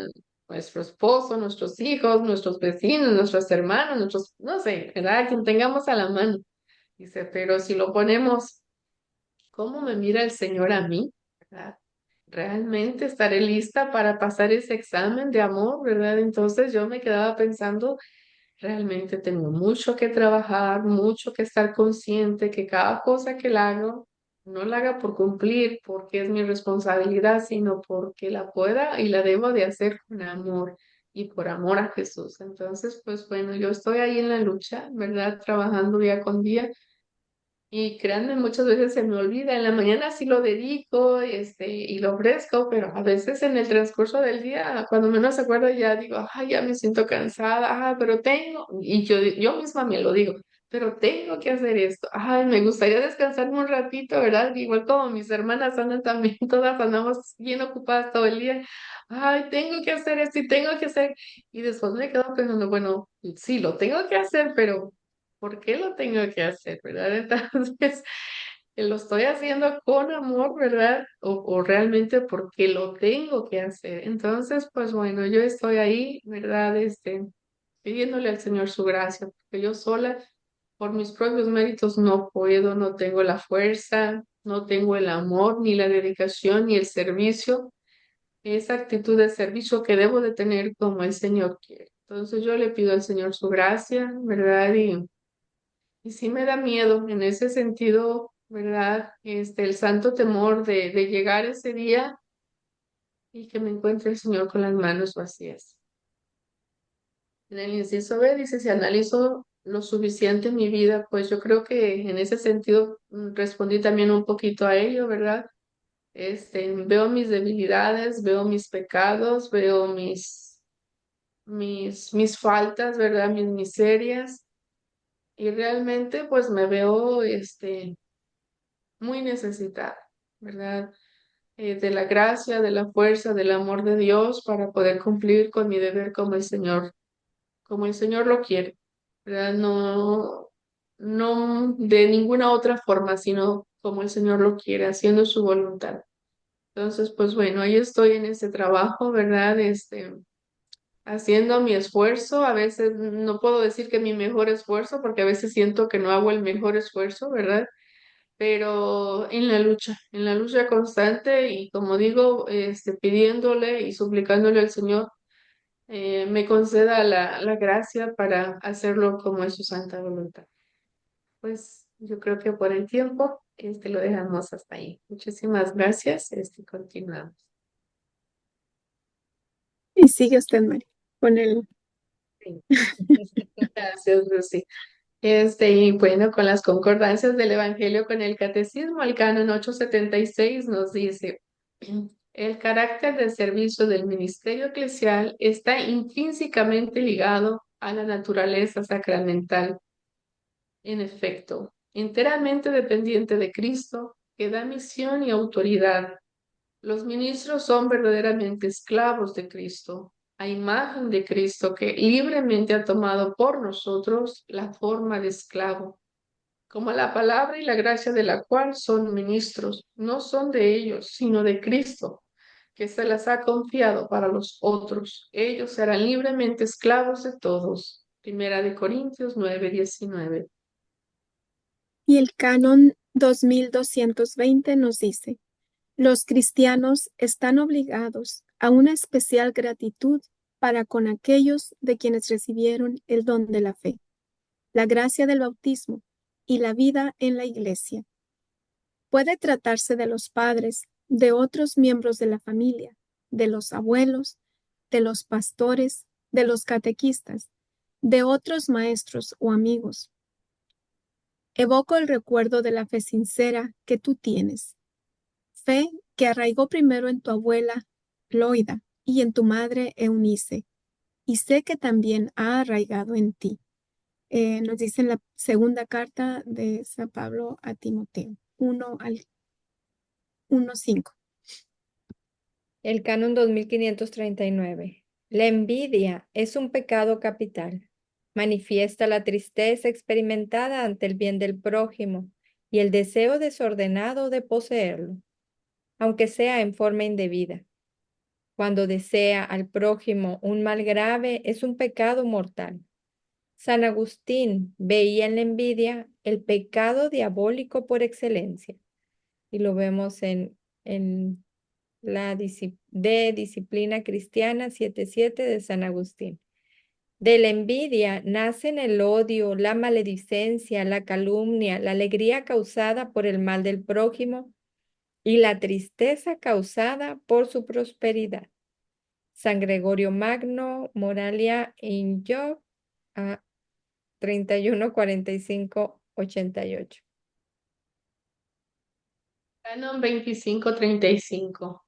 nuestro esposo, nuestros hijos, nuestros vecinos, nuestros hermanos, no sé, ¿verdad? Quien tengamos a la mano. Dice, pero si lo ponemos, ¿cómo me mira el Señor a mí? ¿Verdad? ¿Realmente estaré lista para pasar ese examen de amor? ¿Verdad? Entonces yo me quedaba pensando, realmente tengo mucho que trabajar, mucho que estar consciente que cada cosa que la hago, no la haga por cumplir, porque es mi responsabilidad, sino porque la pueda y la debo de hacer con amor y por amor a Jesús. Entonces, pues bueno, yo estoy ahí en la lucha, ¿verdad? Trabajando día con día Y créanme, muchas veces se me olvida. En la mañana sí lo dedico, y lo ofrezco, pero a veces en el transcurso del día, cuando menos se acuerdo, ya digo, ay, ya me siento cansada, pero tengo, y yo misma me lo digo, pero tengo que hacer esto. Ay, me gustaría descansarme un ratito, ¿verdad? Igual como mis hermanas andan también, todas andamos bien ocupadas todo el día. Ay, tengo que hacer esto y tengo que hacer. Y después me quedo pensando, bueno, sí, lo tengo que hacer, pero ¿por qué lo tengo que hacer, verdad? Entonces, lo estoy haciendo con amor, ¿verdad? O realmente porque lo tengo que hacer. Entonces, pues bueno, yo estoy ahí, ¿verdad? Pidiéndole al Señor su gracia, porque yo sola, por mis propios méritos, no puedo, no tengo la fuerza, no tengo el amor, ni la dedicación, ni el servicio, esa actitud de servicio que debo de tener como el Señor quiere. Entonces, yo le pido al Señor su gracia, ¿verdad? Y sí me da miedo en ese sentido, ¿verdad? El santo temor de llegar ese día y que me encuentre el Señor con las manos vacías. En el inciso B dice, si analizo lo suficiente en mi vida, pues yo creo que en ese sentido respondí también un poquito a ello, ¿verdad? Veo mis debilidades, veo mis pecados, veo mis faltas, ¿verdad? Mis miserias. Y realmente pues me veo muy necesitada, ¿verdad? De la gracia, de la fuerza, del amor de Dios para poder cumplir con mi deber como el Señor lo quiere, ¿verdad? No, no de ninguna otra forma, sino como el Señor lo quiere, haciendo su voluntad. Entonces, pues bueno, ahí estoy en ese trabajo, ¿verdad? Haciendo mi esfuerzo. A veces no puedo decir que mi mejor esfuerzo, porque a veces siento que no hago el mejor esfuerzo, ¿verdad? Pero en la lucha constante y como digo, pidiéndole y suplicándole al Señor, me conceda la gracia para hacerlo como es su santa voluntad. Pues yo creo que por el tiempo, lo dejamos hasta ahí. Muchísimas gracias, continuamos. Y sigue usted, María, con el... Sí. Gracias, Lucy. Y bueno, con las concordancias del Evangelio con el Catecismo, el Canon 876 nos dice, el carácter de servicio del ministerio eclesial está intrínsecamente ligado a la naturaleza sacramental. En efecto, enteramente dependiente de Cristo, que da misión y autoridad. Los ministros son verdaderamente esclavos de Cristo, a imagen de Cristo que libremente ha tomado por nosotros la forma de esclavo, como la palabra y la gracia de la cual son ministros, no son de ellos, sino de Cristo, que se las ha confiado para los otros. Ellos serán libremente esclavos de todos. Primera de Corintios 9:19. Y el canon 2220 nos dice, los cristianos están obligados a una especial gratitud para con aquellos de quienes recibieron el don de la fe, la gracia del bautismo y la vida en la iglesia. Puede tratarse de los padres, de otros miembros de la familia, de los abuelos, de los pastores, de los catequistas, de otros maestros o amigos. Evoco el recuerdo de la fe sincera que tú tienes, fe que arraigó primero en tu abuela Loida y en tu madre Eunice, y sé que también ha arraigado en ti. Nos dice en la segunda carta de San Pablo a Timoteo, 1:5. El canon 2539. La envidia es un pecado capital. Manifiesta la tristeza experimentada ante el bien del prójimo y el deseo desordenado de poseerlo, aunque sea en forma indebida. Cuando desea al prójimo un mal grave, es un pecado mortal. San Agustín veía en la envidia el pecado diabólico por excelencia. Y lo vemos en de Disciplina Cristiana 7:7 de San Agustín. De la envidia nacen el odio, la maledicencia, la calumnia, la alegría causada por el mal del prójimo y la tristeza causada por su prosperidad. San Gregorio Magno, Moralia in Job, a 31:45-88. Canon 2535.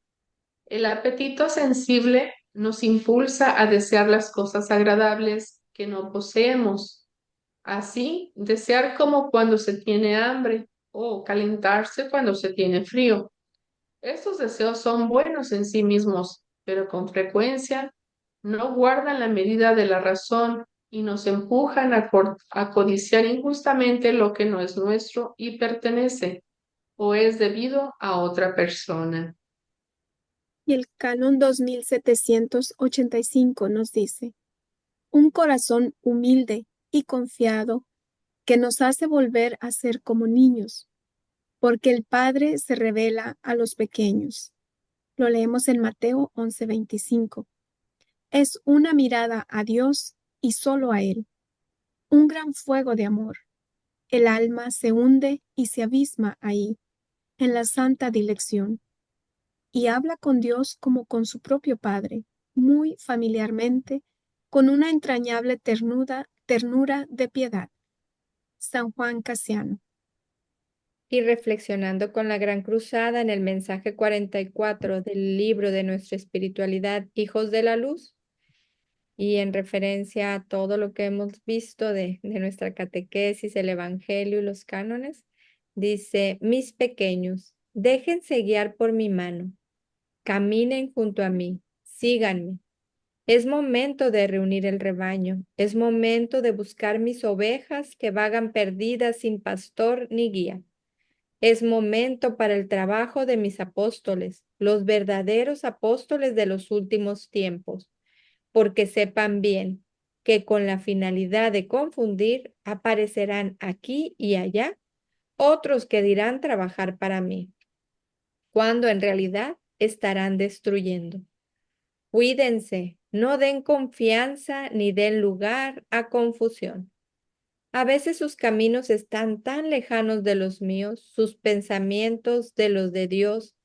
El apetito sensible nos impulsa a desear las cosas agradables que no poseemos. Así, desear como cuando se tiene hambre o calentarse cuando se tiene frío. Estos deseos son buenos en sí mismos, pero con frecuencia no guardan la medida de la razón y nos empujan a codiciar injustamente lo que no es nuestro y pertenece o es debido a otra persona. Y el Canon 2785 nos dice, un corazón humilde y confiado que nos hace volver a ser como niños, porque el Padre se revela a los pequeños. Lo leemos en Mateo 11:25. Es una mirada a Dios y solo a Él, un gran fuego de amor. El alma se hunde y se abisma ahí, en la santa dilección, y habla con Dios como con su propio Padre, muy familiarmente, con una entrañable ternura de piedad. San Juan Casiano. Y reflexionando con la Gran Cruzada en el mensaje 44 del libro de nuestra espiritualidad, Hijos de la Luz, y en referencia a todo lo que hemos visto de nuestra catequesis, el Evangelio y los cánones, dice, mis pequeños, déjense guiar por mi mano, caminen junto a mí, síganme. Es momento de reunir el rebaño, es momento de buscar mis ovejas que vagan perdidas sin pastor ni guía. Es momento para el trabajo de mis apóstoles, los verdaderos apóstoles de los últimos tiempos, porque sepan bien que con la finalidad de confundir aparecerán aquí y allá otros que dirán trabajar para mí, cuando en realidad estarán destruyendo. Cuídense, no den confianza ni den lugar a confusión. A veces sus caminos están tan lejanos de los míos, sus pensamientos de los de Dios,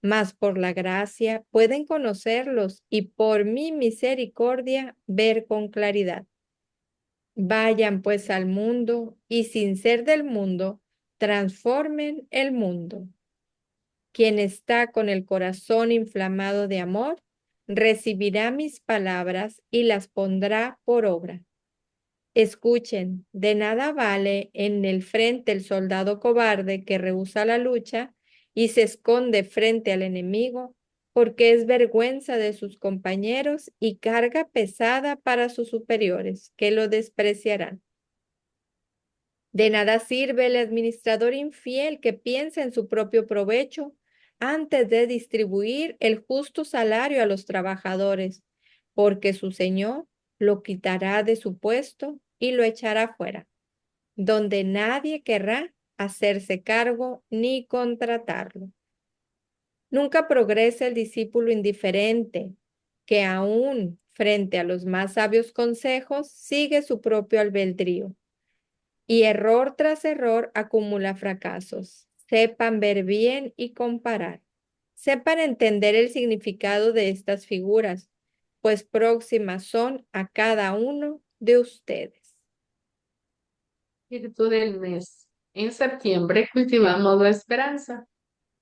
mas por la gracia pueden conocerlos y por mi misericordia ver con claridad. Vayan pues al mundo y sin ser del mundo, transformen el mundo. Quien está con el corazón inflamado de amor, recibirá mis palabras y las pondrá por obra. Escuchen, de nada vale en el frente el soldado cobarde que rehúsa la lucha y se esconde frente al enemigo, porque es vergüenza de sus compañeros y carga pesada para sus superiores, que lo despreciarán. De nada sirve el administrador infiel que piensa en su propio provecho antes de distribuir el justo salario a los trabajadores, porque su señor lo quitará de su puesto y lo echará fuera, donde nadie querrá hacerse cargo ni contratarlo. Nunca progresa el discípulo indiferente, que aún frente a los más sabios consejos sigue su propio albedrío y error tras error acumula fracasos. Sepan ver bien y comparar. Sepan entender el significado de estas figuras, pues próximas son a cada uno de ustedes. Virtud del mes. En septiembre cultivamos la esperanza.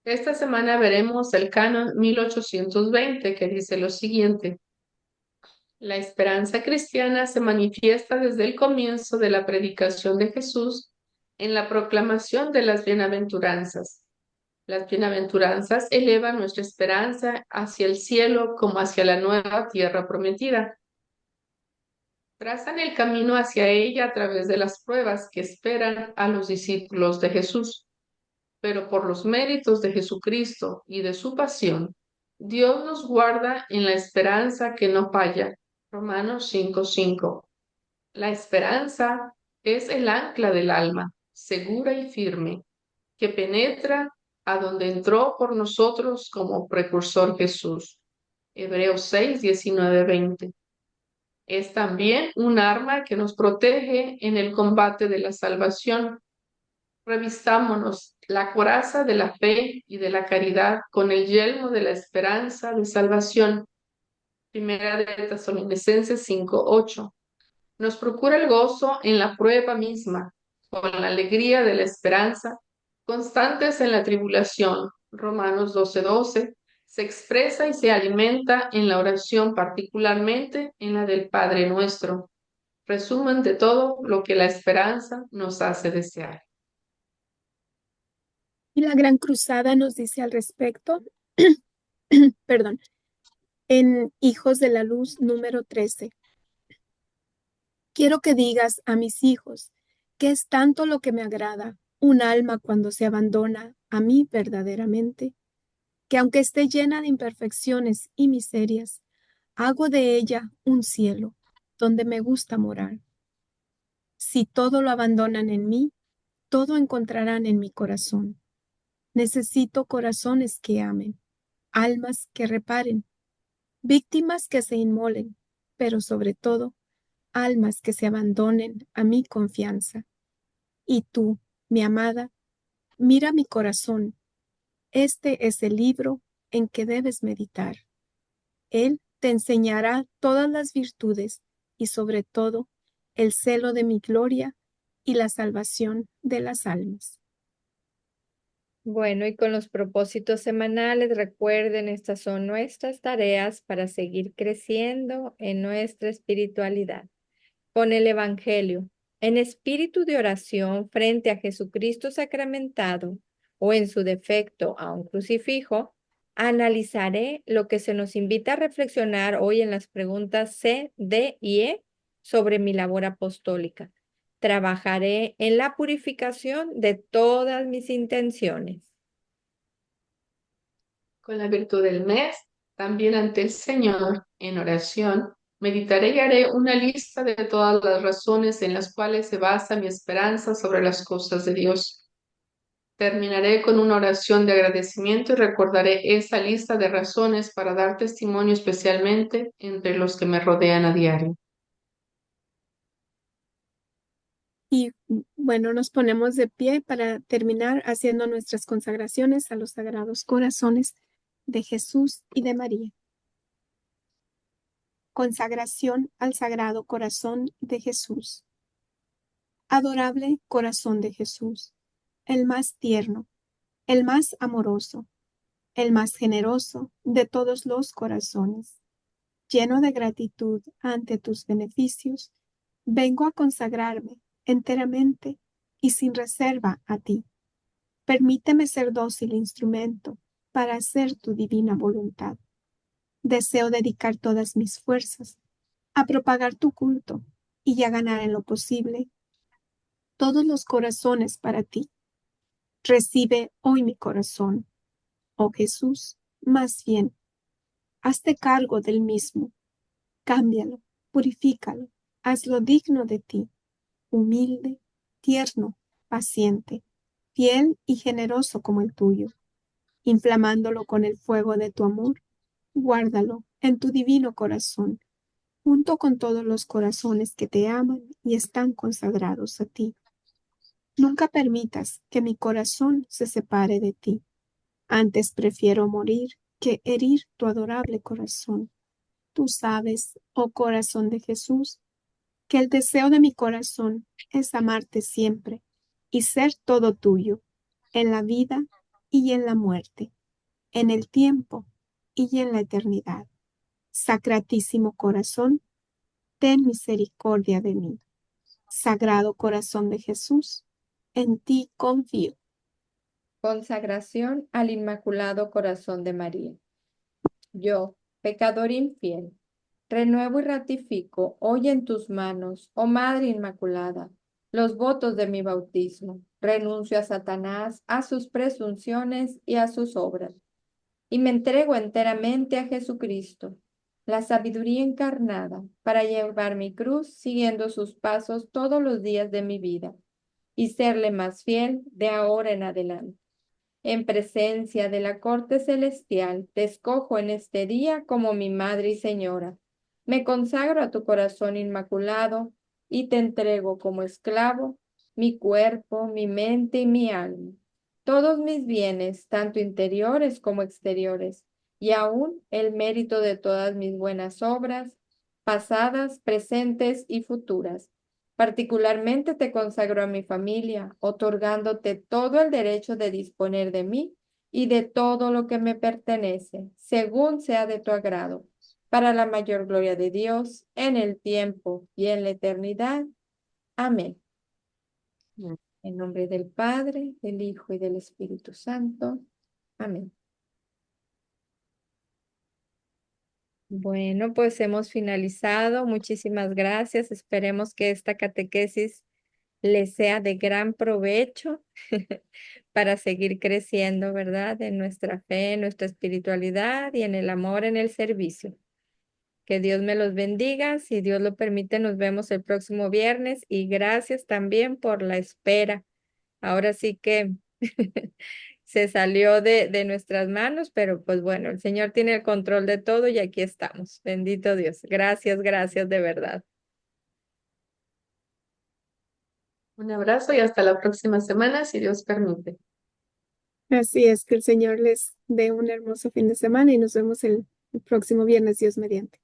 Esta semana veremos el canon 1820 que dice lo siguiente. La esperanza cristiana se manifiesta desde el comienzo de la predicación de Jesús en la proclamación de las bienaventuranzas. Las bienaventuranzas elevan nuestra esperanza hacia el cielo como hacia la nueva tierra prometida. Trazan el camino hacia ella a través de las pruebas que esperan a los discípulos de Jesús. Pero por los méritos de Jesucristo y de su pasión, Dios nos guarda en la esperanza que no falla. Romanos 5:5. La esperanza es el ancla del alma, segura y firme, que penetra a donde entró por nosotros como precursor Jesús. Hebreos 6:19-20. Es también un arma que nos protege en el combate de la salvación. Revistámonos la coraza de la fe y de la caridad con el yelmo de la esperanza de salvación. Primera de Tesalonicenses 5:8. Nos procura el gozo en la prueba misma, con la alegría de la esperanza, constantes en la tribulación, Romanos 12:12, se expresa y se alimenta en la oración, particularmente en la del Padre Nuestro, resumen de todo lo que la esperanza nos hace desear. Y la Gran Cruzada nos dice al respecto, perdón, en Hijos de la Luz número 13. Quiero que digas a mis hijos que es tanto lo que me agrada un alma cuando se abandona a mí verdaderamente, que aunque esté llena de imperfecciones y miserias, hago de ella un cielo donde me gusta morar. Si todo lo abandonan en mí, todo encontrarán en mi corazón. Necesito corazones que amen, almas que reparen, víctimas que se inmolen, pero sobre todo, almas que se abandonen a mi confianza. Y tú, mi amada, mira mi corazón. Este es el libro en que debes meditar. Él te enseñará todas las virtudes y sobre todo el celo de mi gloria y la salvación de las almas. Bueno, y con los propósitos semanales, recuerden, estas son nuestras tareas para seguir creciendo en nuestra espiritualidad. Con el Evangelio, en espíritu de oración frente a Jesucristo sacramentado o en su defecto a un crucifijo, analizaré lo que se nos invita a reflexionar hoy en las preguntas C, D y E sobre mi labor apostólica. Trabajaré en la purificación de todas mis intenciones. Con la virtud del mes, también ante el Señor, en oración, meditaré y haré una lista de todas las razones en las cuales se basa mi esperanza sobre las cosas de Dios. Terminaré con una oración de agradecimiento y recordaré esa lista de razones para dar testimonio especialmente entre los que me rodean a diario. Y bueno, nos ponemos de pie para terminar haciendo nuestras consagraciones a los sagrados corazones de Jesús y de María. Consagración al Sagrado Corazón de Jesús. Adorable corazón de Jesús, el más tierno, el más amoroso, el más generoso de todos los corazones. Lleno de gratitud ante tus beneficios, vengo a consagrarme enteramente y sin reserva a ti. Permíteme ser dócil instrumento para hacer tu divina voluntad. Deseo dedicar todas mis fuerzas a propagar tu culto y a ganar en lo posible todos los corazones para ti. Recibe hoy mi corazón, oh Jesús, más bien, hazte cargo del mismo, cámbialo, purifícalo, hazlo digno de ti, humilde, tierno, paciente, fiel y generoso como el tuyo, inflamándolo con el fuego de tu amor, guárdalo en tu divino corazón, junto con todos los corazones que te aman y están consagrados a ti. Nunca permitas que mi corazón se separe de ti. Antes prefiero morir que herir tu adorable corazón. Tú sabes, oh corazón de Jesús, que el deseo de mi corazón es amarte siempre y ser todo tuyo, en la vida y en la muerte, en el tiempo y en la eternidad. Sacratísimo corazón, ten misericordia de mí. Sagrado corazón de Jesús, en ti confío. Consagración al Inmaculado Corazón de María. Yo, pecador infiel, renuevo y ratifico hoy en tus manos, oh Madre Inmaculada, los votos de mi bautismo. Renuncio a Satanás, a sus presunciones y a sus obras, y me entrego enteramente a Jesucristo, la sabiduría encarnada, para llevar mi cruz siguiendo sus pasos todos los días de mi vida y serle más fiel de ahora en adelante. En presencia de la corte celestial, te escojo en este día como mi Madre y Señora. Me consagro a tu corazón inmaculado y te entrego como esclavo mi cuerpo, mi mente y mi alma, todos mis bienes, tanto interiores como exteriores, y aún el mérito de todas mis buenas obras, pasadas, presentes y futuras. Particularmente te consagro a mi familia, otorgándote todo el derecho de disponer de mí y de todo lo que me pertenece, según sea de tu agrado, para la mayor gloria de Dios, en el tiempo y en la eternidad. Amén. En nombre del Padre, del Hijo y del Espíritu Santo. Amén. Bueno, pues hemos finalizado. Muchísimas gracias. Esperemos que esta catequesis les sea de gran provecho para seguir creciendo, ¿verdad? En nuestra fe, en nuestra espiritualidad y en el amor, en el servicio. Que Dios me los bendiga. Si Dios lo permite, nos vemos el próximo viernes y gracias también por la espera. Ahora sí que se salió de nuestras manos, pero pues bueno, el Señor tiene el control de todo y aquí estamos. Bendito Dios. Gracias, gracias de verdad. Un abrazo y hasta la próxima semana, si Dios permite. Así es, que el Señor les dé un hermoso fin de semana y nos vemos el próximo viernes, Dios mediante.